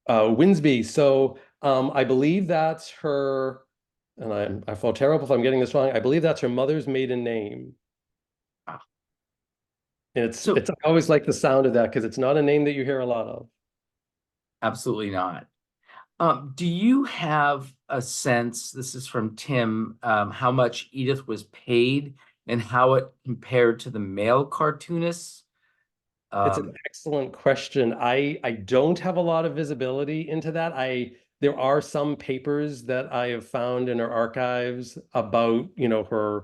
Speaker 3: Winsby. So I believe that's her, and I feel terrible if I'm getting this wrong. I believe that's her mother's maiden name.
Speaker 2: Ah.
Speaker 3: And I always like the sound of that because it's not a name that you hear a lot of.
Speaker 2: Absolutely not. Do you have a sense, this is from Tim, how much Edith was paid and how it compared to the male cartoonists?
Speaker 3: It's an excellent question. I don't have a lot of visibility into that. There are some papers that I have found in her archives about, her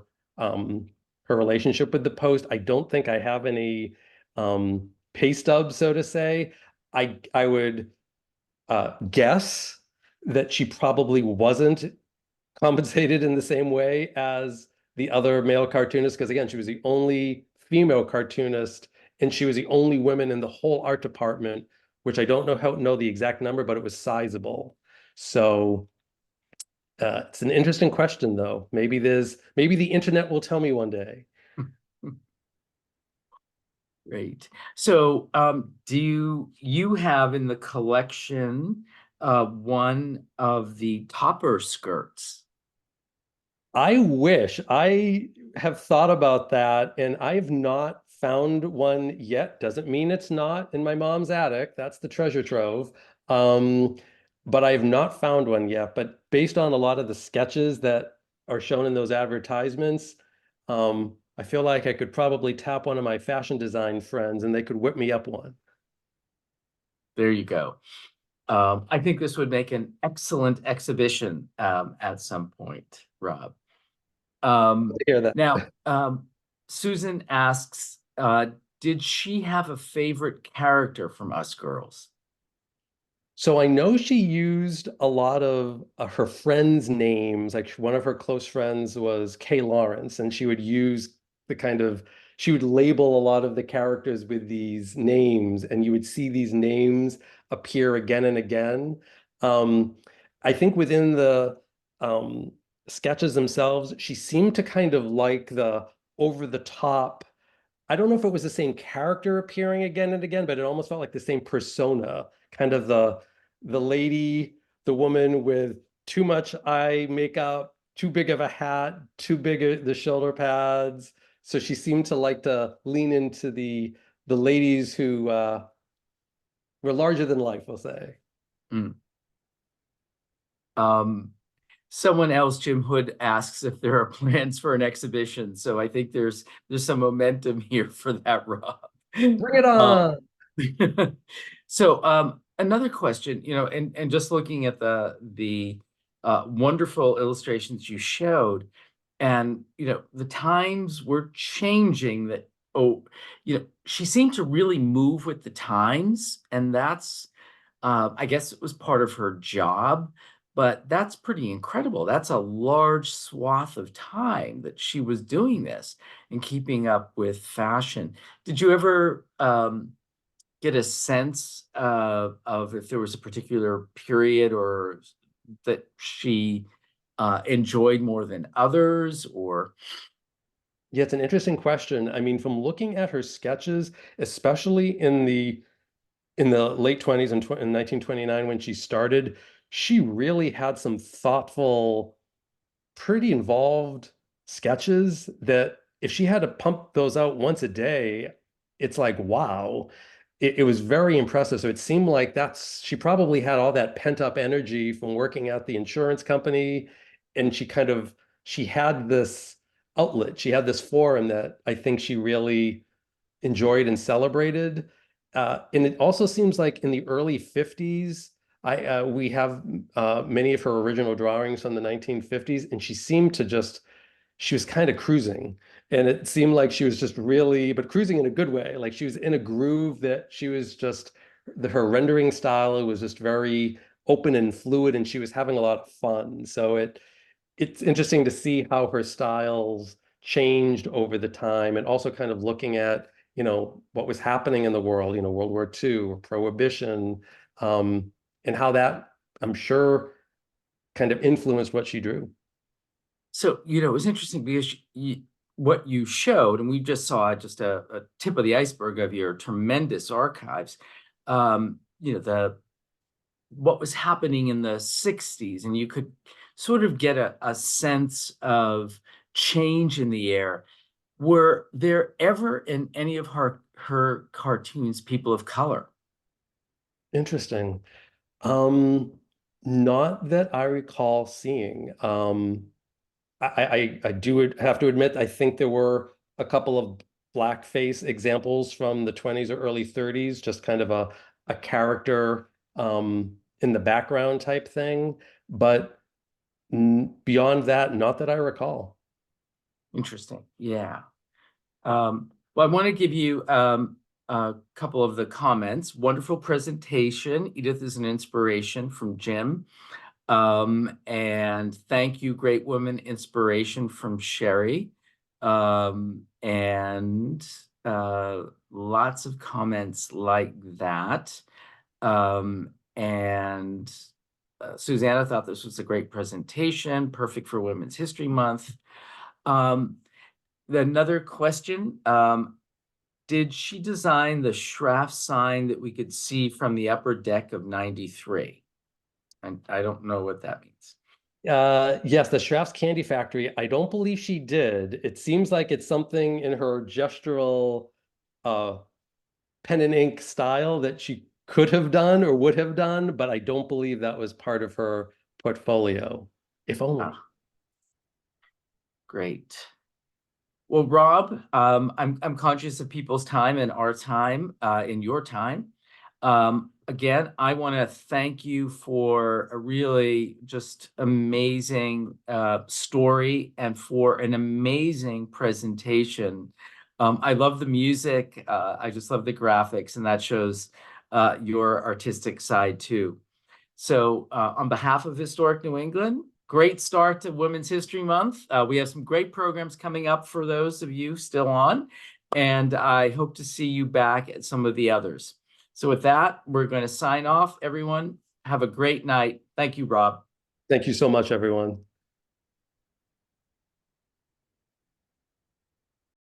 Speaker 3: relationship with the Post. I don't think I have any pay stubs, so to say. I would guess that she probably wasn't compensated in the same way as the other male cartoonists, because again, she was the only female cartoonist and she was the only woman in the whole art department, which I don't know the exact number, but it was sizable. So it's an interesting question, though. Maybe the internet will tell me one day.
Speaker 2: Great. So do you have in the collection one of the topper skirts?
Speaker 3: I wish. I have thought about that, and I have not found one yet. Doesn't mean it's not in my mom's attic. That's the treasure trove. But I have not found one yet. But based on a lot of the sketches that are shown in those advertisements, I feel like I could probably tap one of my fashion design friends and they could whip me up one.
Speaker 2: There you go. I think this would make an excellent exhibition at some point, Rob.
Speaker 3: Hear that.
Speaker 2: Now, Susan asks, did she have a favorite character from Us Girls?
Speaker 3: So I know she used a lot of her friends' names. Like one of her close friends was Kay Lawrence, and she would use she would label a lot of the characters with these names, and you would see these names appear again and again. I think within the sketches themselves, she seemed to kind of like the over the top. I don't know if it was the same character appearing again and again, but it almost felt like the same persona, kind of the lady, the woman with too much eye makeup, too big of a hat, too big the shoulder pads. So she seemed to like to lean into the ladies who were larger than life, we'll say.
Speaker 2: Mm. Someone else, Jim Hood, asks if there are plans for an exhibition. So I think there's some momentum here for that, Rob.
Speaker 3: Bring it on.
Speaker 2: So another question, and just looking at the wonderful illustrations you showed, and the times were changing. She seemed to really move with the times, and that's I guess it was part of her job. but that's pretty incredible. That's a large swath of time that she was doing this and keeping up with fashion. Did you ever get a sense of if there was a particular period or that she enjoyed more than others, or?
Speaker 3: Yeah, it's an interesting question. I mean, from looking at her sketches, especially in the late 20s and in 1929 when she started, she really had some thoughtful, pretty involved sketches that if she had to pump those out once a day, it's like, wow. It was very impressive. So it seemed like she probably had all that pent up energy from working at the insurance company. And she had this outlet, she had this forum that I think she really enjoyed and celebrated. And it also seems like in the early 50s, we have many of her original drawings from the 1950s, and she was kind of cruising. And it seemed like she was just really, but cruising in a good way. Like she was in a groove that she was just, her rendering style was just very open and fluid, and she was having a lot of fun. So it's interesting to see how her styles changed over the time, and also kind of looking at, what was happening in the world, World War II, Prohibition, and how that, I'm sure, kind of influenced what she drew.
Speaker 2: So, it was interesting because what you showed, and we just saw just a tip of the iceberg of your tremendous archives, what was happening in the 60s, and you could sort of get a sense of change in the air. Were there ever in any of her cartoons people of color?
Speaker 3: Interesting. Not that I recall seeing. I do have to admit, I think there were a couple of blackface examples from the 20s or early 30s, just kind of a character in the background type thing. But beyond that, not that I recall.
Speaker 2: Interesting. Yeah. Well, I want to give you a couple of the comments. Wonderful presentation. Edith is an inspiration from Jim. And thank you, great woman inspiration from Sherry. And lots of comments like that. And Susanna thought this was a great presentation, perfect for Women's History Month. Another question, did she design the Schraff sign that we could see from the upper deck of 93? And I don't know what that means.
Speaker 3: Yes, the Schraff's Candy Factory. I don't believe she did. It seems like it's something in her gestural pen and ink style that she could have done or would have done, but I don't believe that was part of her portfolio, if only.
Speaker 2: Great. Well, Rob, I'm conscious of people's time and our time, in your time. Again, I want to thank you for a really just amazing story and for an amazing presentation. I love the music. I just love the graphics, and that shows your artistic side too. So on behalf of Historic New England, great start to Women's History Month. We have some great programs coming up for those of you still on, and I hope to see you back at some of the others. So with that, we're going to sign off. Everyone, have a great night. Thank you, Rob.
Speaker 3: Thank you so much, everyone.